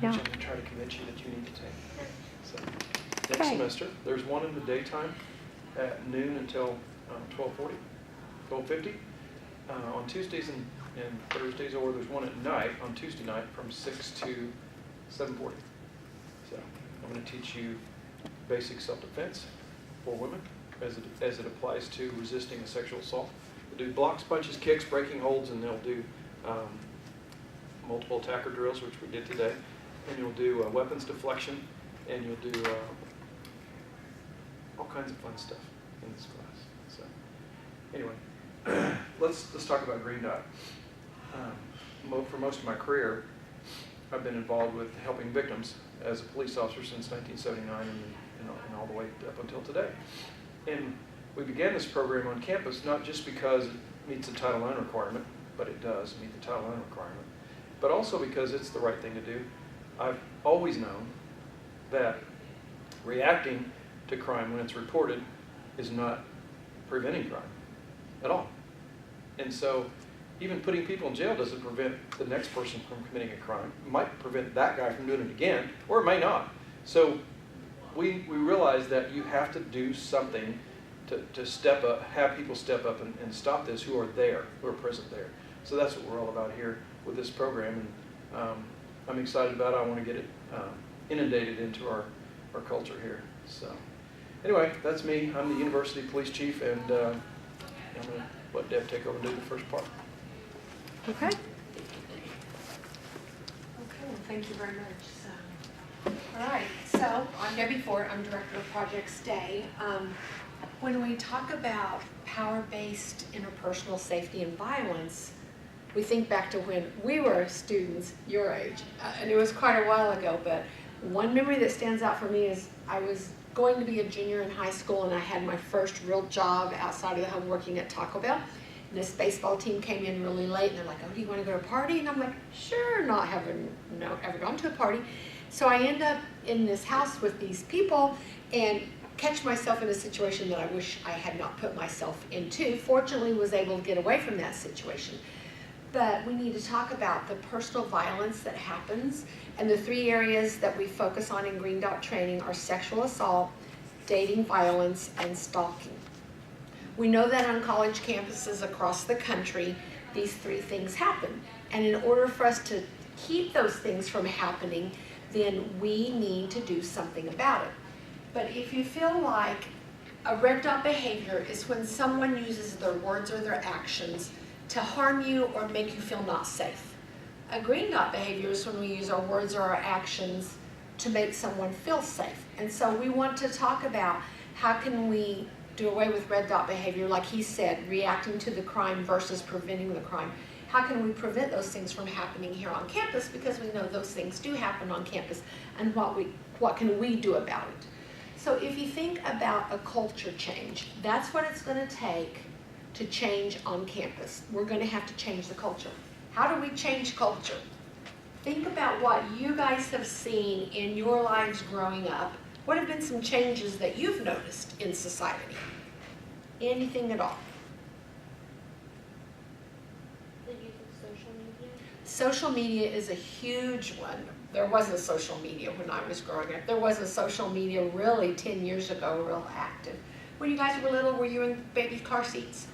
Yeah. which I'm going to try to convince you that you need to take. So, next Okay. semester, there's one in the daytime at noon until 12:40, 12:50 on Tuesdays and Thursdays, or there's one at night on Tuesday night from 6 to 7:40. So I'm going to teach you basic self-defense for women as it applies to resisting a sexual assault. We'll do blocks, punches, kicks, breaking holds, and they'll do multiple attacker drills, which we did today. And you'll do weapons deflection, and you'll do all kinds of fun stuff in this class. So anyway, let's talk about Green Dot. For most of my career, I've been involved with helping victims as a police officer since 1979 and all the way up until today. And we began this program on campus not just because it meets the Title IX requirement, but it does meet the Title IX requirement, but also because it's the right thing to do. I've always known that reacting to crime when it's reported is not preventing crime at all. And so even putting people in jail doesn't prevent the next person from committing a crime. It might prevent that guy from doing it again, or it may not. So we realize that you have to do something to step up, have people step up and stop this who are there, who are present there. So that's what we're all about here with this program. And I'm excited about it. I want to get it inundated into our culture here. So anyway, that's me. I'm the university police chief, and I'm going to let Deb take over and do the first part. Okay. Okay, well, thank you very much. All right, so I'm Debbie Ford. I'm Director of Projects Day. When we talk about power-based interpersonal safety and violence, we think back to when we were students, your age, and it was quite a while ago, but one memory that stands out for me is I was going to be a junior in high school, and I had my first real job outside of the home working at Taco Bell. And this baseball team came in really late, and they're like, "Oh, do you want to go to a party?" And I'm like, "Sure," not having ever gone to a party. So I end up in this house with these people and catch myself in a situation that I wish I had not put myself into. Fortunately, was able to get away from that situation. But we need to talk about the personal violence that happens, and the three areas that we focus on in Green Dot training are sexual assault, dating violence, and stalking. We know that on college campuses across the country, these three things happen. And in order for us to keep those things from happening, then we need to do something about it. But if you feel like a red dot behavior is when someone uses their words or their actions to harm you or make you feel not safe. A green dot behavior is when we use our words or our actions to make someone feel safe. And so we want to talk about how can we do away with red dot behavior, like he said, reacting to the crime versus preventing the crime. How can we prevent those things from happening here on campus, because we know those things do happen on campus, and what can we do about it? So if you think about a culture change, that's what it's going to take to change on campus. We're going to have to change the culture. How do we change culture? Think about what you guys have seen in your lives growing up. What have been some changes that you've noticed in society? Anything at all? The use of social media? Social media is a huge one. There wasn't social media when I was growing up. There wasn't social media really 10 years ago, real active. When you guys were little, were you in baby car seats?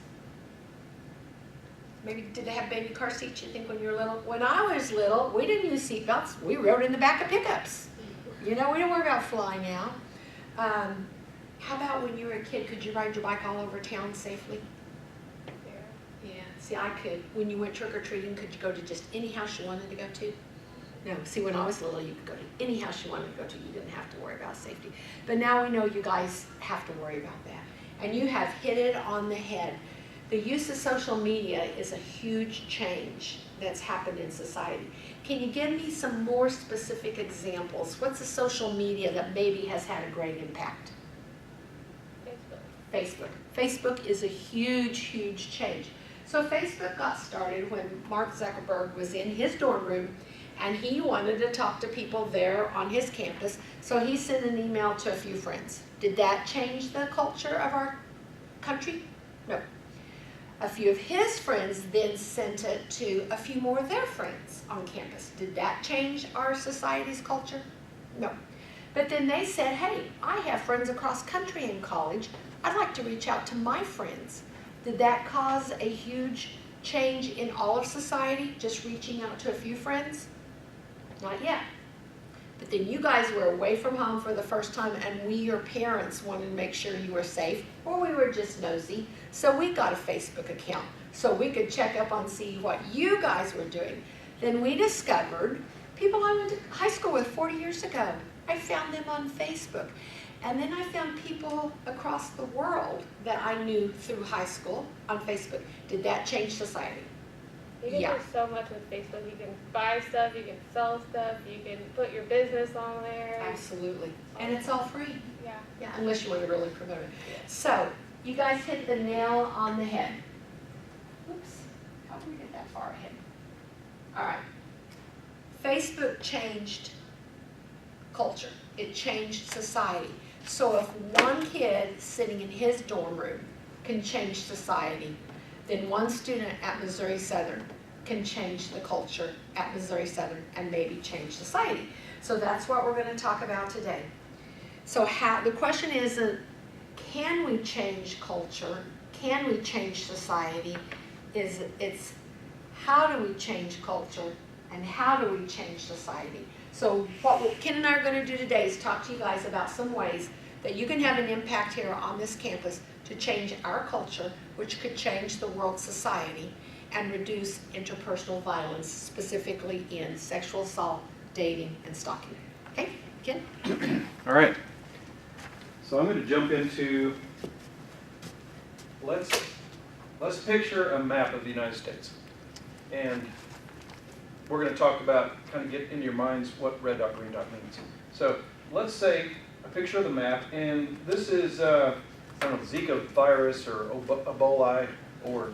Maybe did they have baby car seats, you think, when you were little? When I was little, we didn't use seat belts. We rode in the back of pickups. You know, we didn't worry about flying out. How about when you were a kid, could you ride your bike all over town safely? Yeah, see, I could. When you went trick-or-treating, could you go to just any house you wanted to go to? No, see, when I was little, you could go to any house you wanted to go to. You didn't have to worry about safety. But now we know you guys have to worry about that. And you have hit it on the head. The use of social media is a huge change that's happened in society. Can you give me some more specific examples? What's a social media that maybe has had a great impact? Facebook. Facebook is a huge, huge change. So Facebook got started when Mark Zuckerberg was in his dorm room and he wanted to talk to people there on his campus. So he sent an email to a few friends. Did that change the culture of our country? No. A few of his friends then sent it to a few more of their friends on campus. Did that change our society's culture? No. But then they said, hey, I have friends across country in college. I'd like to reach out to my friends. Did that cause a huge change in all of society, just reaching out to a few friends? Not yet. But then you guys were away from home for the first time, and we, your parents, wanted to make sure you were safe, or we were just nosy. So we got a Facebook account so we could check up on see what you guys were doing. Then we discovered people I went to high school with 40 years ago. I found them on Facebook. And then I found people across the world that I knew through high school on Facebook. Did that change society? You can Yeah. do so much with Facebook. You can buy stuff, you can sell stuff, you can put your business on there. Absolutely. And it's all free. Yeah. Yeah, unless you want to really promote it. So, you guys hit the nail on the head. Oops, how did we get that far ahead? All right. Facebook changed culture. It changed society. So if one kid sitting in his dorm room can change society, then one student at Missouri Southern can change the culture at Missouri Southern and maybe change society. So that's what we're going to talk about today. So the question isn't, can we change culture? Can we change society? It's how do we change culture and how do we change society? So what Ken and I are going to do today is talk to you guys about some ways that you can have an impact here on this campus to change our culture, which could change the world society and reduce interpersonal violence, specifically in sexual assault, dating, and stalking. Okay, Ken? All right. So I'm going to jump into, let's picture a map of the United States. And we're going to talk about, kind of get into your minds what red dot, green dot means. So let's say a picture of the map, and this is, I don't know, Zika virus or Ebola or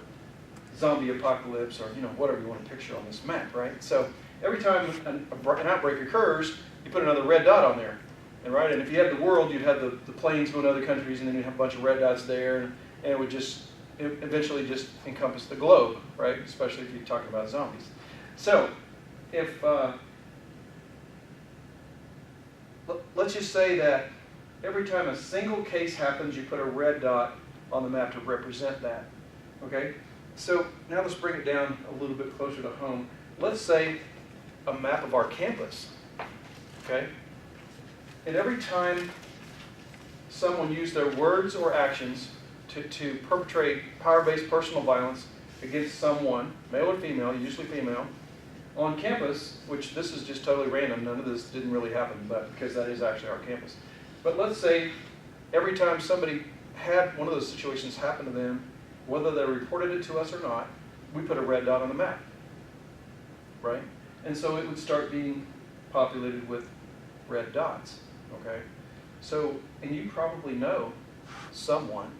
zombie apocalypse or, whatever you want to picture on this map, right? So every time an outbreak occurs, you put another red dot on there. And right, and if you had the world, you'd have the planes going to other countries, and then you'd have a bunch of red dots there, and it would just eventually just encompass the globe, right? Especially if you're talking about zombies. So if let's just say that every time a single case happens, you put a red dot on the map to represent that. Okay? So now let's bring it down a little bit closer to home. Let's say a map of our campus. Okay? And every time someone used their words or actions to perpetrate power-based personal violence against someone, male or female, usually female, on campus, which this is just totally random, none of this didn't really happen, but because that is actually our campus. But let's say every time somebody had one of those situations happen to them, whether they reported it to us or not, we put a red dot on the map, right? And so it would start being populated with red dots, okay? So, and you probably know someone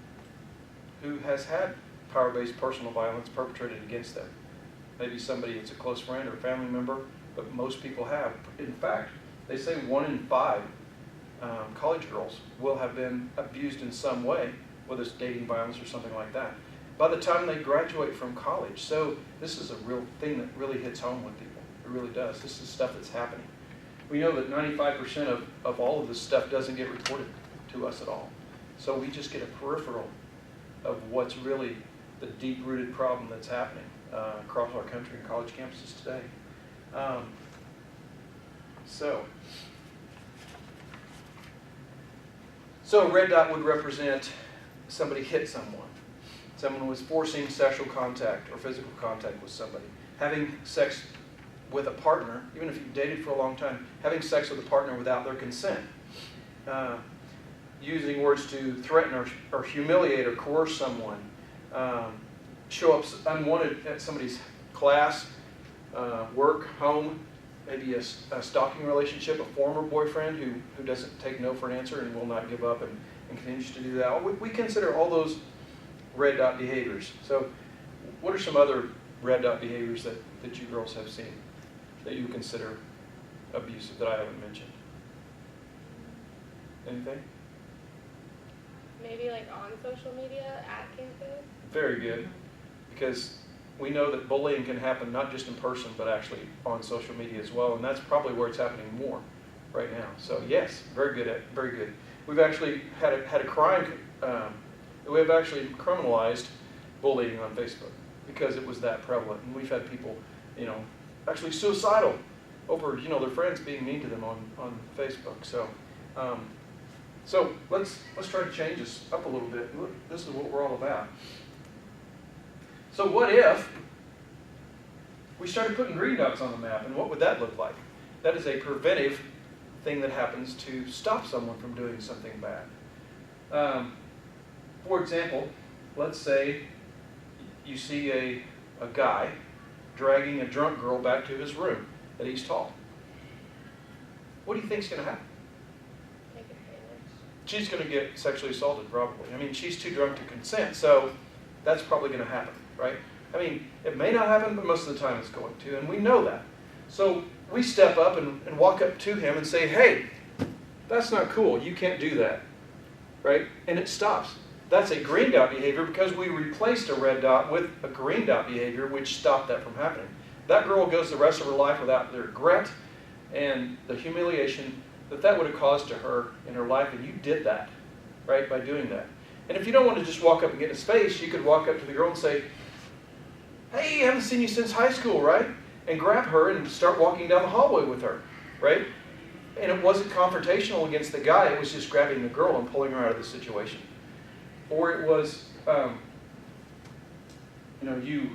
who has had power-based personal violence perpetrated against them. Maybe somebody that's a close friend or a family member, but most people have. In fact, they say 1 in 5 college girls will have been abused in some way, whether it's dating violence or something like that, by the time they graduate from college. So this is a real thing that really hits home with people. It really does. This is stuff that's happening. We know that 95% of all of this stuff doesn't get reported to us at all. So we just get a peripheral of what's really the deep-rooted problem that's happening across our country and college campuses today. So a red dot would represent somebody hit someone. Someone was forcing sexual contact or physical contact with somebody. Having sex with a partner, even if you've dated for a long time, having sex with a partner without their consent. Using words to threaten or humiliate or coerce someone. Show up unwanted at somebody's class, work, home, maybe a stalking relationship, a former boyfriend who doesn't take no for an answer and will not give up and continues to do that. We consider all those red dot behaviors. So what are some other red dot behaviors that you girls have seen that you consider abusive that I haven't mentioned? Anything? Maybe like on social media at campus. Very good. because we know that bullying can happen not just in person, but actually on social media as well, and that's probably where it's happening more right now. So yes, very good. Very good. We've actually had a crime. We've actually criminalized bullying on Facebook because it was that prevalent, and we've had people, actually suicidal over their friends being mean to them on Facebook. So, so let's try to change this up a little bit. Look, this is what we're all about. So what if we started putting green dots on the map, and what would that look like? That is a preventive thing that happens to stop someone from doing something bad. For example, let's say you see a guy dragging a drunk girl back to his room at East Hall. What do you think's going to happen? Take advantage. She's going to get sexually assaulted, probably. I mean, she's too drunk to consent, so that's probably going to happen, right? I mean, it may not happen, but most of the time it's going to, and we know that. So we step up and walk up to him and say, hey, that's not cool. You can't do that, right? And it stops. That's a green dot behavior because we replaced a red dot with a green dot behavior, which stopped that from happening. That girl goes the rest of her life without the regret and the humiliation that would have caused to her in her life, and you did that, right, by doing that. And if you don't want to just walk up and get in his face, you could walk up to the girl and say, hey, I haven't seen you since high school, right? And grab her and start walking down the hallway with her, right? And it wasn't confrontational against the guy, it was just grabbing the girl and pulling her out of the situation. Or it was, you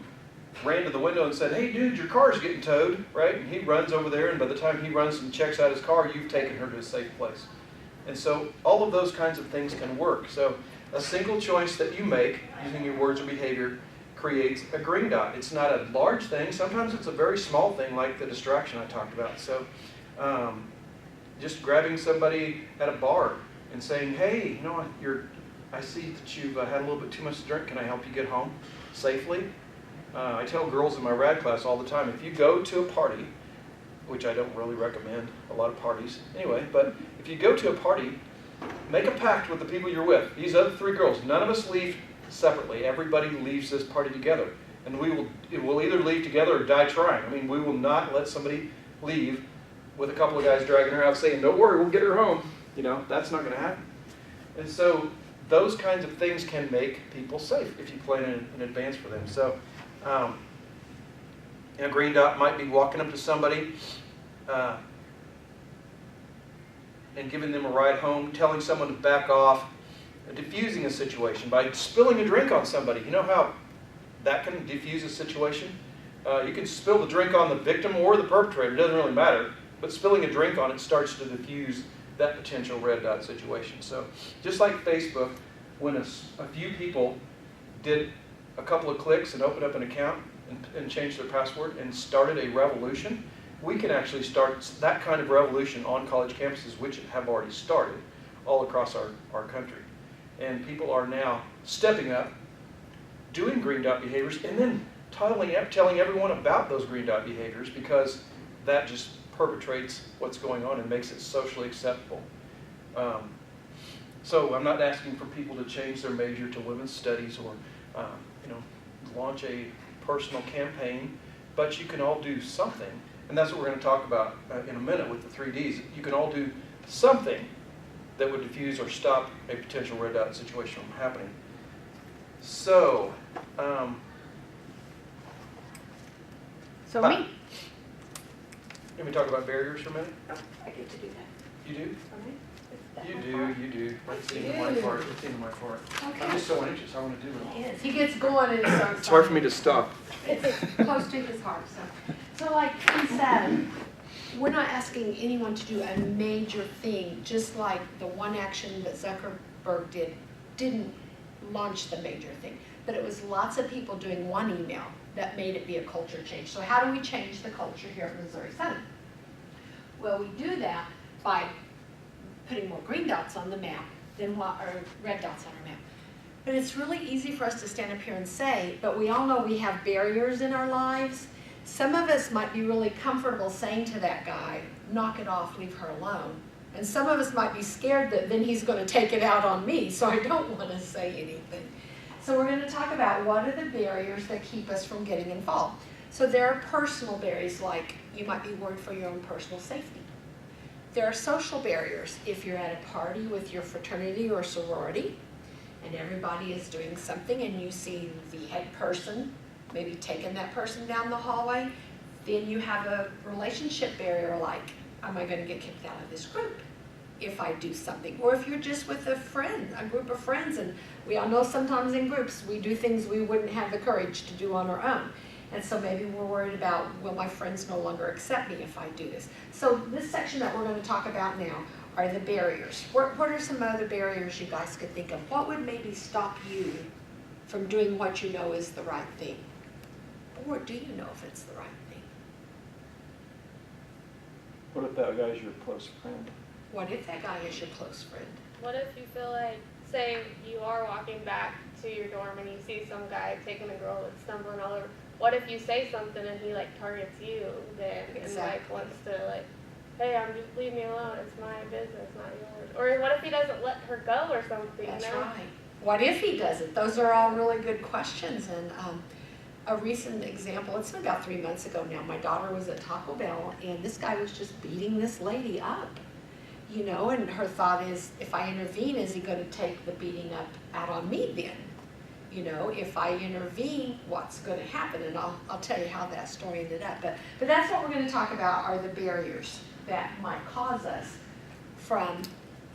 ran to the window and said, hey dude, your car's getting towed, right? And he runs over there, and by the time he runs and checks out his car, you've taken her to a safe place. And so all of those kinds of things can work. So a single choice that you make using your words or behavior creates a green dot. It's not a large thing. Sometimes it's a very small thing like the distraction I talked about. So just grabbing somebody at a bar and saying, hey, I see that you've had a little bit too much to drink. Can I help you get home safely? I tell girls in my rad class all the time, if you go to a party, which I don't really recommend a lot of parties anyway, but if you go to a party, make a pact with the people you're with. These other 3 girls, none of us leave separately. Everybody leaves this party together. And we'll either leave together or die trying. I mean, we will not let somebody leave with a couple of guys dragging her out saying, don't worry, we'll get her home. That's not going to happen. And so those kinds of things can make people safe if you plan in advance for them. So a green dot might be walking up to somebody and giving them a ride home, telling someone to back off, diffusing a situation by spilling a drink on somebody. You know how that can diffuse a situation? You can spill the drink on the victim or the perpetrator, it doesn't really matter, but spilling a drink on it starts to diffuse that potential red dot situation. So just like Facebook, when a few people did a couple of clicks and opened up an account and changed their password and started a revolution, we can actually start that kind of revolution on college campuses, which have already started all across our country. And people are now stepping up, doing green dot behaviors, and then telling everyone about those green dot behaviors, because that just perpetrates what's going on and makes it socially acceptable. So I'm not asking for people to change their major to women's studies or launch a personal campaign, but you can all do something. And that's what we're going to talk about in a minute with the 3Ds. You can all do something that would diffuse or stop a potential red dot situation from happening. So, So me. Let me talk about barriers for a minute. Oh, I get to do that. You do? All right. You do. That's the end of my part. That's the end of my part. I'm Okay. just so anxious. I want to do it all. It is. He gets going and it starts. It's hard for me to stop. It's close to his heart. So like he said, we're not asking anyone to do a major thing, just like the one action that Zuckerberg didn't launch the major thing. But it was lots of people doing one email that made it be a culture change. So how do we change the culture here at Missouri Southern? Well, we do that by putting more green dots on the map or red dots on our map. But it's really easy for us to stand up here and say, but we all know we have barriers in our lives. Some of us might be really comfortable saying to that guy, knock it off, leave her alone. And some of us might be scared that then he's going to take it out on me, so I don't want to say anything. So we're going to talk about what are the barriers that keep us from getting involved. So there are personal barriers, like you might be worried for your own personal safety. There are social barriers. If you're at a party with your fraternity or sorority and everybody is doing something and you see the head person maybe taking that person down the hallway, then you have a relationship barrier like, am I going to get kicked out of this group if I do something? Or if you're just with a friend, a group of friends, and we all know sometimes in groups we do things we wouldn't have the courage to do on our own. And so maybe we're worried about, will my friends no longer accept me if I do this? So this section that we're going to talk about now are the barriers. What are some other barriers you guys could think of? What would maybe stop you from doing what you know is the right thing? Or do you know if it's the right thing? What if that guy's your close friend? What if that guy is your close friend? What if you feel like, say you are walking back to your dorm and you see some guy taking a girl that's stumbling all over. What if you say something and he like targets you then and like wants to like, hey, just leave me alone, it's my business, not yours. Or what if he doesn't let her go or something? That's you know? right. What if he doesn't? Those are all really good questions. And a recent example, it's been about 3 months ago now, my daughter was at Taco Bell and this guy was just beating this lady up. You know, and her thought is, if I intervene, is he going to take the beating up out on me then? You know, if I intervene, what's going to happen? And I'll tell you how that story ended up. But that's what we're going to talk about, are the barriers that might cause us from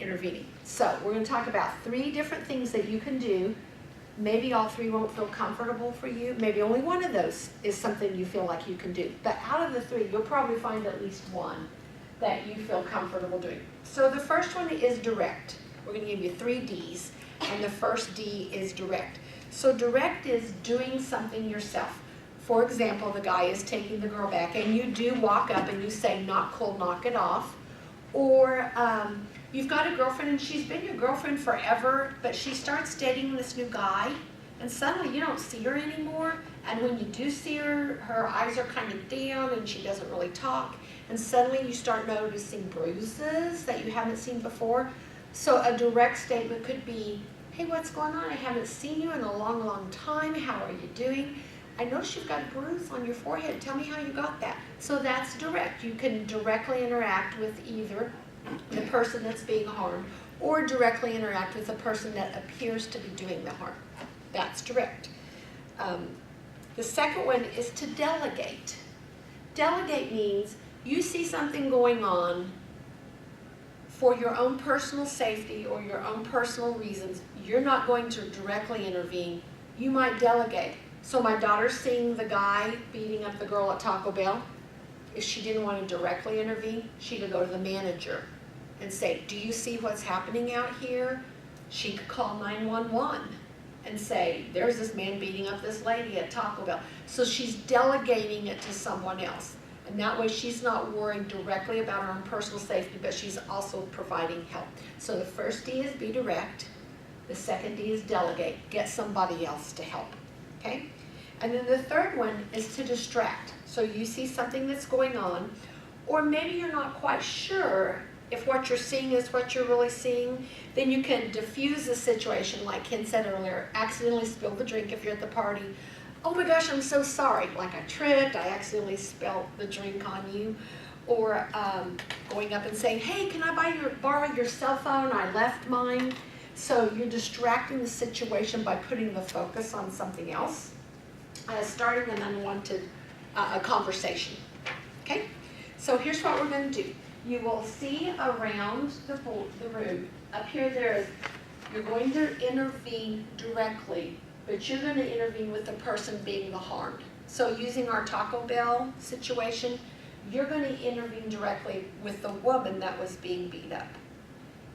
intervening. So we're going to talk about 3 different things that you can do. Maybe all 3 won't feel comfortable for you. Maybe only one of those is something you feel like you can do. But out of the 3, you'll probably find at least one that you feel comfortable doing. So the first one is direct. We're going to give you 3 Ds, and the first D is direct. So direct is doing something yourself. For example, the guy is taking the girl back, and you do walk up and you say, not cool, knock it off. Or you've got a girlfriend and she's been your girlfriend forever, but she starts dating this new guy, and suddenly you don't see her anymore. And when you do see her, her eyes are kind of down and she doesn't really talk. And suddenly you start noticing bruises that you haven't seen before. So a direct statement could be, hey, what's going on? I haven't seen you in a long, long time. How are you doing? I noticed you've got a bruise on your forehead. Tell me how you got that. So that's direct. You can directly interact with either the person that's being harmed or directly interact with the person that appears to be doing the harm. That's direct. The second one is to delegate. Delegate means you see something going on for your own personal safety or your own personal reasons. You're not going to directly intervene. You might delegate. So my daughter's seeing the guy beating up the girl at Taco Bell. If she didn't want to directly intervene, she could go to the manager and say, do you see what's happening out here? She could call 911 and say, there's this man beating up this lady at Taco Bell. So she's delegating it to someone else. And that way she's not worried directly about her own personal safety, but she's also providing help. So the first D is be direct. The second D is delegate. Get somebody else to help. Okay? And then the third one is to distract. So you see something that's going on, or maybe you're not quite sure if what you're seeing is what you're really seeing, then you can diffuse the situation, like Ken said earlier, accidentally spill the drink if you're at the party. Oh my gosh, I'm so sorry. Like I tripped, I accidentally spilled the drink on you. Or going up and saying, hey, can I borrow your cell phone? I left mine. So you're distracting the situation by putting the focus on something else, starting an unwanted conversation. Okay? So here's what we're going to do. You will see around the room, up here you're going to intervene directly, but you're going to intervene with the person being the harmed. So using our Taco Bell situation, you're going to intervene directly with the woman that was being beat up.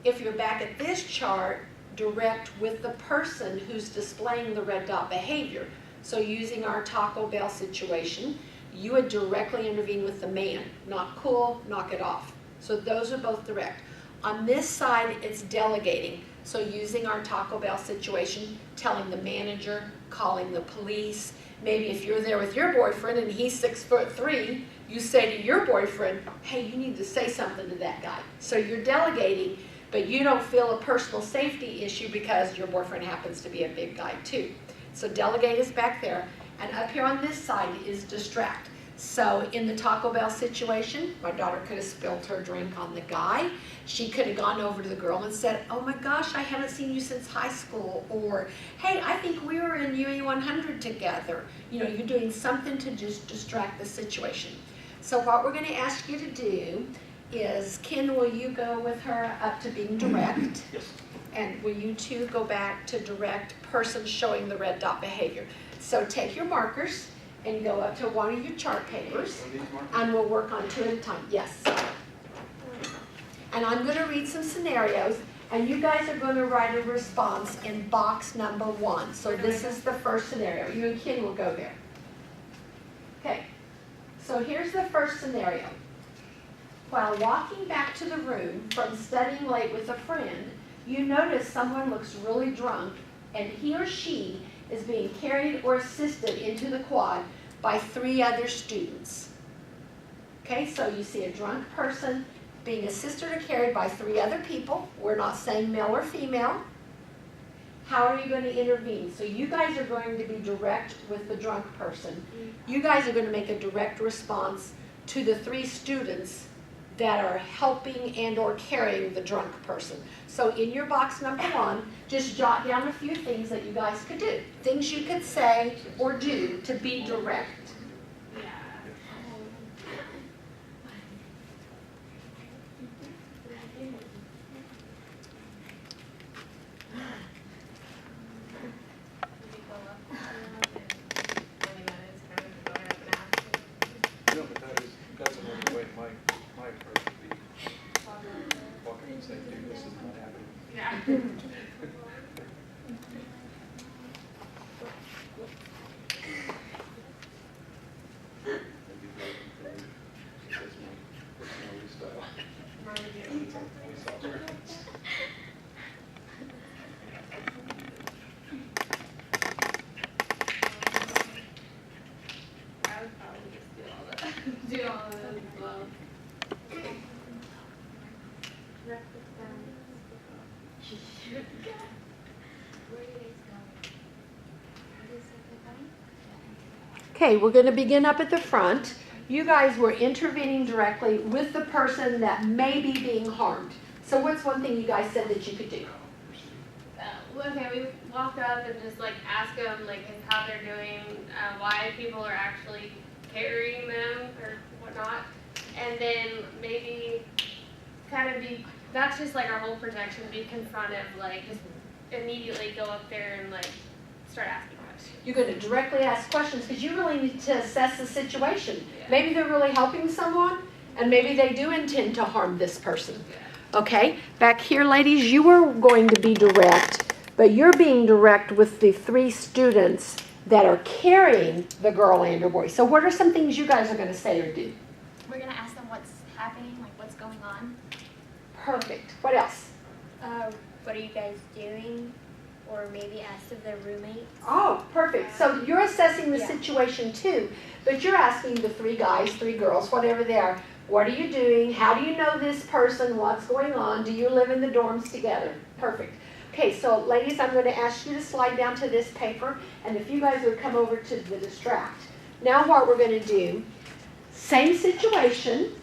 If you're back at this chart, direct with the person who's displaying the red dot behavior. So using our Taco Bell situation, you would directly intervene with the man. Not cool, knock it off. So those are both direct. On this side, it's delegating. So using our Taco Bell situation, telling the manager, calling the police. Maybe if you're there with your boyfriend and he's 6'3", you say to your boyfriend, hey, you need to say something to that guy. So you're delegating, but you don't feel a personal safety issue because your boyfriend happens to be a big guy too. So delegate is back there, and up here on this side is distract. So in the Taco Bell situation, my daughter could have spilled her drink on the guy. She could have gone over to the girl and said, oh my gosh, I haven't seen you since high school. Or, hey, I think we were in UE 100 together. You know, you're doing something to just distract the situation. So what we're going to ask you to do is, Ken, will you go with her up to being direct? Yes. And will you two go back to direct person showing the red dot behavior? So take your markers and go up to one of your chart papers, and we'll work on 2 at a time. Yes. And I'm going to read some scenarios, and you guys are going to write a response in box number 1. So this is the first scenario. You and Ken will go there. Okay. So here's the first scenario. While walking back to the room from studying late with a friend, you notice someone looks really drunk, and he or she is being carried or assisted into the quad by 3 other students. Okay, so you see a drunk person being assisted or carried by 3 other people. We're not saying male or female. How are you going to intervene? So you guys are going to be direct with the drunk person. You guys are going to make a direct response to the 3 students that are helping and or carrying the drunk person. So in your box number 1, just jot down a few things that you guys could do. Things you could say or do to be direct. No, but that's another way my approach would be walking and saying, dude, this is not happening. That's my personality style. I would probably just do all of those as well. Okay, we're going to begin up at the front. You guys were intervening directly with the person that may be being harmed. So what's one thing you guys said that you could do? Okay, we walked up and just like ask them like how they're doing, why people are actually carrying them or whatnot, and then maybe kind of be, that's just like our whole protection, be confrontive, like just immediately go up there and like start asking questions. You're going to directly ask questions because you really need to assess the situation. Yeah. Maybe they're really helping someone, and maybe they do intend to harm this person. Okay, back here, ladies, you are going to be direct, but you're being direct with the 3 students that are carrying the girl and her boy. So what are some things you guys are going to say or do? We're going to ask them what's happening, like what's going on. Perfect. What else? What are you guys doing? Or maybe ask of their roommates. Oh, perfect. So you're assessing the Yeah. situation too, but you're asking the 3 guys, 3 girls, whatever they are, what are you doing? How do you know this person? What's going on? Do you live in the dorms together? Perfect. Okay, so ladies, I'm going to ask you to slide down to this paper, and if you guys would come over to the distract. Now what we're going to do, same situation,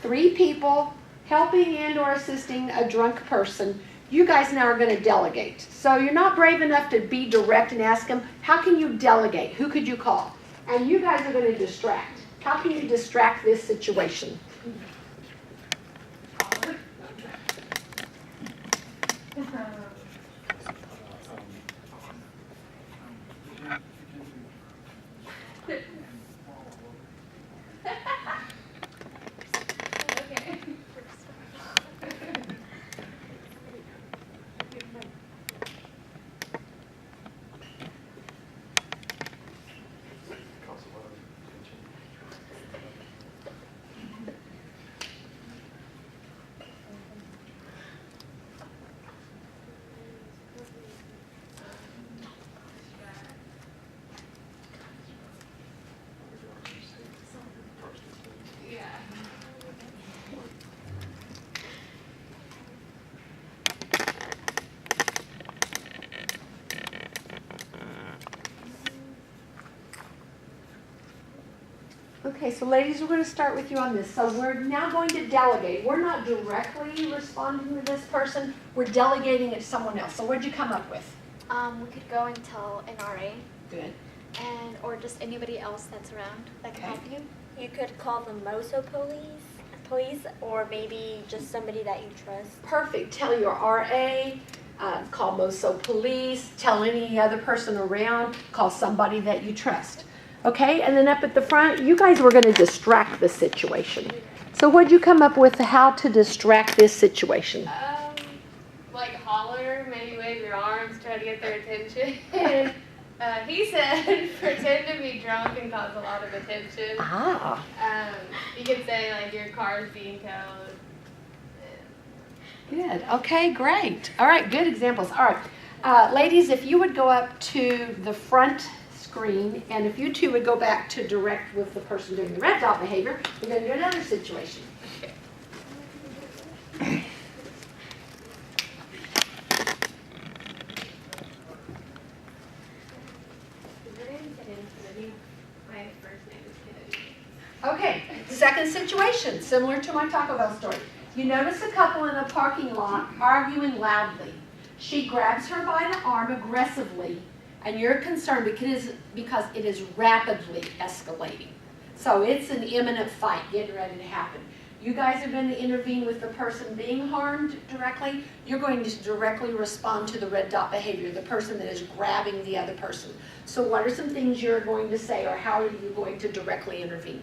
3 people helping and or assisting a drunk person. You guys now are going to delegate. So you're not brave enough to be direct and ask them, how can you delegate? Who could you call? And you guys are going to distract. How can you distract this situation? Okay. Cause a lot of tension. Okay, so ladies, we're going to start with you on this. So we're now going to delegate. We're not directly responding to this person. We're delegating it to someone else. So what'd you come up with? We could go and tell an RA, Good. and or just anybody else that's around that can Okay. help you. You could call the MOSO police, or maybe just somebody that you trust. Perfect. Tell your RA, call MOSO police, tell any other person around, call somebody that you trust. Okay, and then up at the front, you guys were going to distract the situation. So what'd you come up with how to distract this situation? Like holler, maybe wave your arms, try to get their attention. He said, pretend to be drunk and cause a lot of attention. Ah. You could say like your car's being towed. Good. Okay, great. All right, good examples. All right. Ladies, if you would go up to the front screen, and if you two would go back to direct with the person doing the red dot behavior, we're going to do another situation. My first name is Kennedy. Okay, second situation, similar to my Taco Bell story. You notice a couple in a parking lot arguing loudly. She grabs her by the arm aggressively, and you're concerned because it is rapidly escalating. So it's an imminent fight getting ready to happen. You guys are going to intervene with the person being harmed directly. You're going to directly respond to the red dot behavior, the person that is grabbing the other person. So what are some things you're going to say, or how are you going to directly intervene?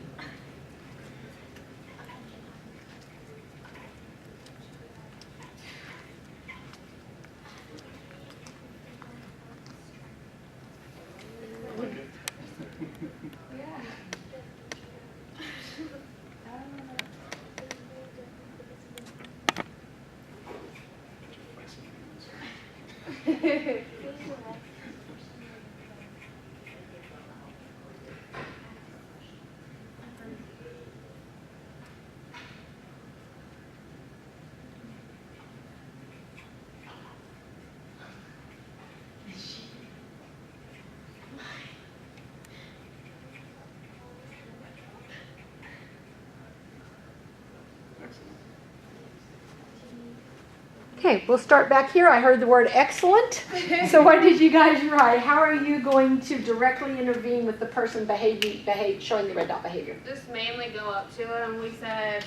Okay, we'll start back here. I heard the word excellent. So what did you guys write? How are you going to directly intervene with the person showing the red dot behavior? Just mainly go up to him. We said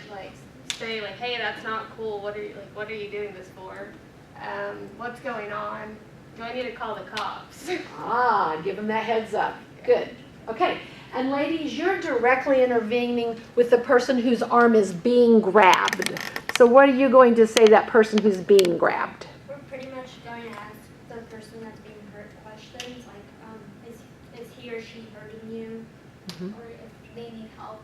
say hey, that's not cool. What are you doing this for? What's going on? Do I need to call the cops? Give them that heads up. Good. Okay. And ladies, you're directly intervening with the person whose arm is being grabbed. So what are you going to say to that person who's being grabbed? We're pretty much going to ask the person that's being hurt questions, like, is he or she hurting you? Or if they need help.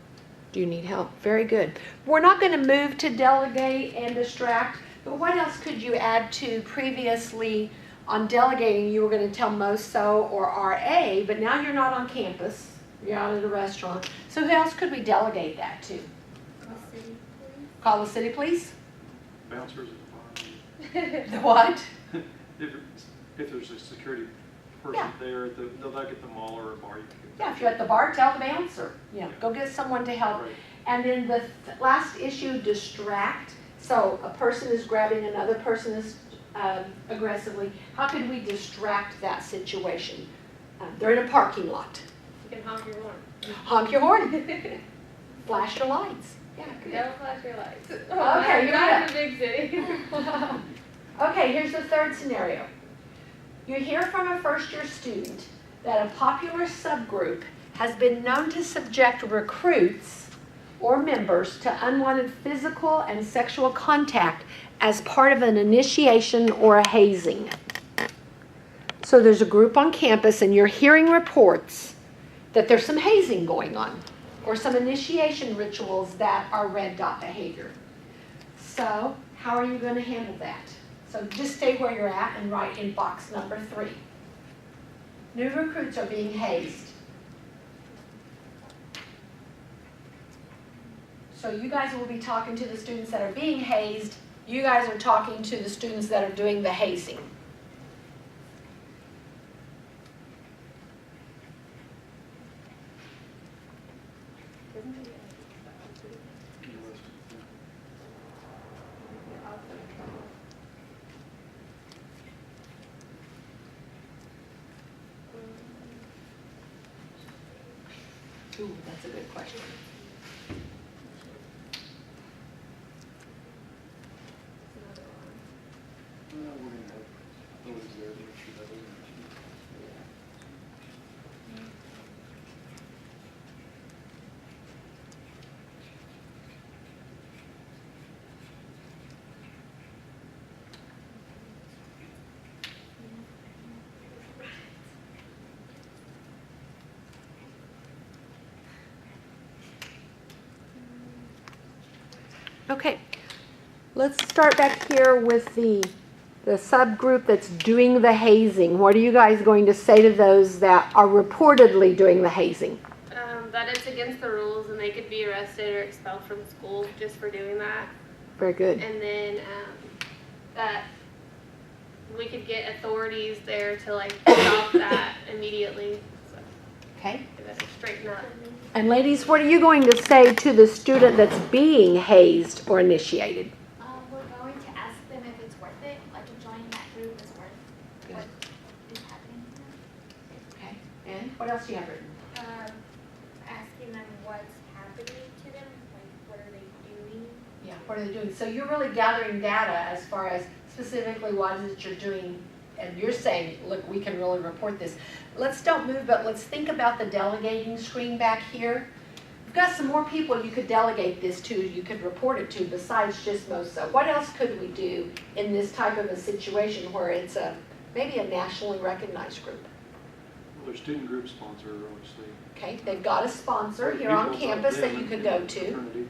Do you need help? Very good. We're not going to move to delegate and distract, but what else could you add to previously on delegating? You were going to tell MOSO or RA, but now you're not on campus. You're out at a restaurant. So who else could we delegate that to? Call the city police? Bouncers at the bar. The what? If there's a security person Yeah. there, they'll get the mall or a bar. You can get Yeah, if you're at the bar, tell the bouncer. Go get someone to help. Right. And then the last issue, distract. So a person is grabbing another person is aggressively. How can we distract that situation? They're in a parking lot. You can honk your horn. Honk your horn. Flash your lights. Yeah, good. Don't flash your lights. Okay, you're not good. in a big city. Okay, here's the third scenario. You hear from a first-year student that a popular subgroup has been known to subject recruits or members to unwanted physical and sexual contact as part of an initiation or a hazing. So there's a group on campus and you're hearing reports that there's some hazing going on or some initiation rituals that are red dot behavior. So how are you going to handle that? So just stay where you're at and write in box number 3. New recruits are being hazed. So you guys will be talking to the students that are being hazed. You guys are talking to the students that are doing the hazing. Isn't it Ooh, that's a good question. We're gonna have nobody's there to make sure that doesn't happen. Okay, let's start back here with the subgroup that's doing the hazing. What are you guys going to say to those that are reportedly doing the hazing? That it's against the rules and they could be arrested or expelled from school just for doing that. Very good. And then that we could get authorities there to like stop that immediately. So Okay. we better straighten up. And ladies, what are you going to say to the student that's being hazed or initiated? We're going to ask them if it's worth it, like if joining that group is worth what is happening to them. Okay. And what else do you have written? Asking them what's happening to them, like what are they doing? Yeah, what are they doing? So you're really gathering data as far as specifically what is it you're doing, and you're saying, look, we can really report this. Let's don't move, but let's think about the delegating screen back here. We've got some more people you could delegate this to, you could report it to, besides just MOSA. What else could we do in this type of a situation where it's maybe a nationally recognized group? Well, their student group sponsor, obviously. Okay, they've got a sponsor here on campus that you could go to. Fraternity.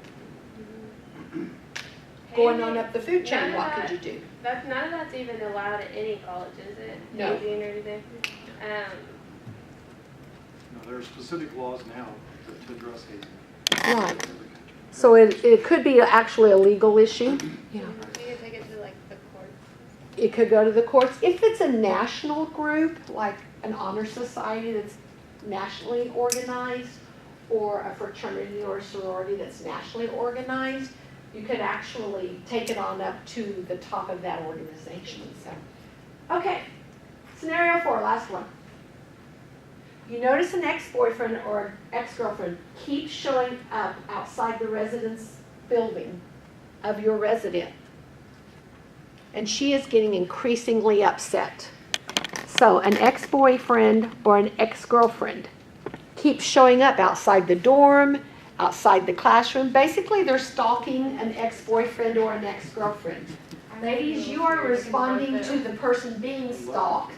Going on up the food chain, None of what that- could you do? None of that's even allowed at any college, is it? No. Hazing or anything? No, there are specific laws now to address hazing. Right. So it could be actually a legal issue. Yeah. You can take it to like the court. It could go to the courts. If it's a national group, like an honor society that's nationally organized, or a fraternity or a sorority that's nationally organized, you could actually take it on up to the top of that organization. So, okay, scenario 4, last one. You notice an ex-boyfriend or ex-girlfriend keeps showing up outside the residence building of your resident, and she is getting increasingly upset. So an ex-boyfriend or an ex-girlfriend keeps showing up outside the dorm, outside the classroom. Basically, they're stalking an ex-boyfriend or an ex-girlfriend. Ladies, you are responding to the person being stalked.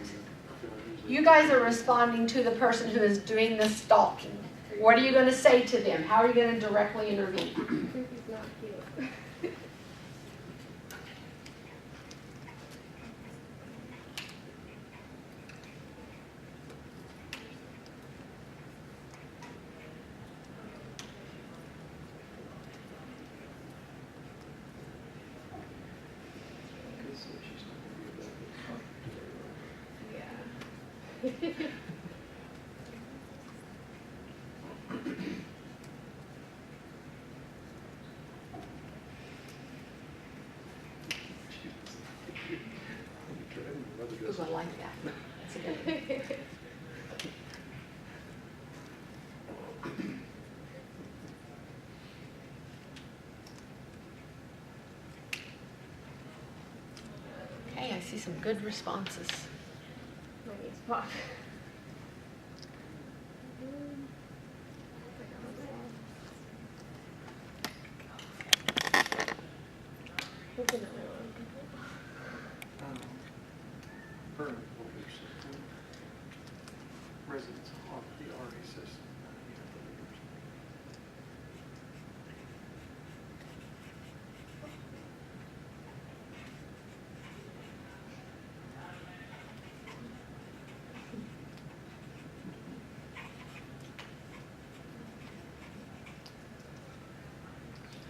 You guys are responding to the person who is doing the stalking. What are you going to say to them? How are you going to directly intervene? Creepy's not cute. Ooh, I like that. That's a good one. Okay, I see some good responses. My knees pop. Permanent holders, residents of the RA system.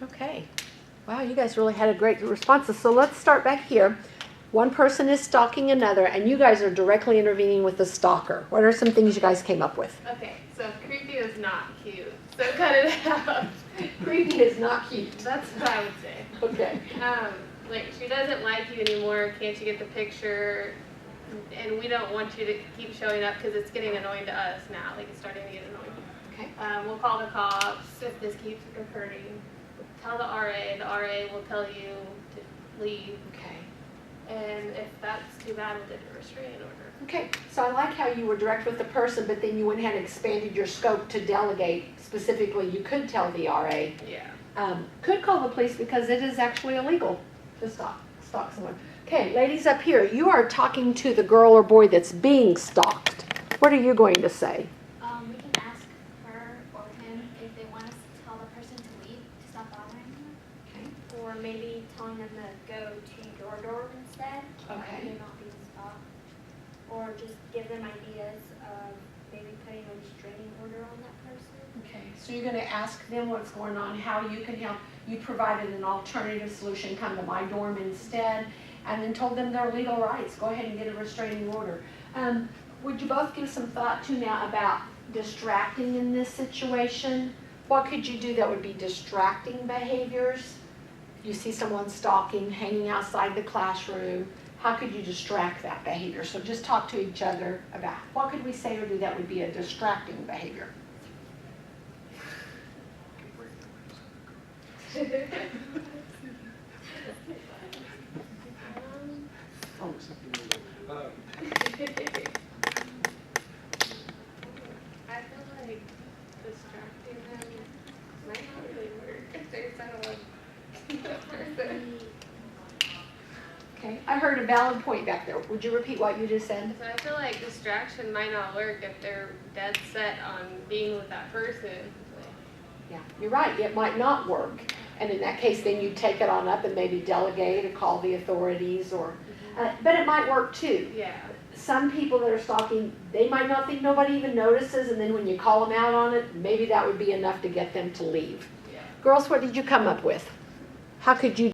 Okay. Wow, you guys really had a great responses. So let's start back here. One person is stalking another, and you guys are directly intervening with the stalker. What are some things you guys came up with? Okay, so creepy is not cute. So cut it out. Creepy is not cute. That's what I would say. Okay. Like she doesn't like you anymore. Can't you get the picture? And we don't want you to keep showing up because it's getting annoying to us now. Like it's starting to get annoying. Okay. We'll call the cops if this keeps occurring. Tell the RA will tell you to leave. Okay. And if that's too bad, we'll get a restraining order. Okay, so I like how you were direct with the person, but then you went ahead and expanded your scope to delegate. Specifically, you could tell the RA. Yeah. Could call the police because it is actually illegal to stalk someone. Okay, ladies up here, you are talking to the girl or boy that's being stalked. What are you going to say? We can ask her or him if they want us to tell the person to leave, to stop bothering them. Okay. Or maybe telling them to go to your door instead. Okay. They're not being stopped. Or just give them ideas of maybe putting a restraining order on that person. Okay, so you're going to ask them what's going on, how you can help. You provided an alternative solution, come to my dorm instead, and then told them their legal rights. Go ahead and get a restraining order. Would you both give some thought to now about distracting in this situation? What could you do that would be distracting behaviors? You see someone stalking, hanging outside the classroom. How could you distract that behavior? So just talk to each other about what could we say or do that would be a distracting behavior. Oh, something like, I feel like distracting them might not really work if they're someone the person. Okay, I heard a valid point back there. Would you repeat what you just said? So I feel like distraction might not work if they're dead set on being with that person. Yeah, you're right. It might not work. And in that case, then you take it on up and maybe delegate or call the authorities or, but it might work too. Yeah. Some people that are stalking, they might not think nobody even notices, and then when you call them out on it, maybe that would be enough to get them to leave. Yeah. Girls, what did you come up with? How could you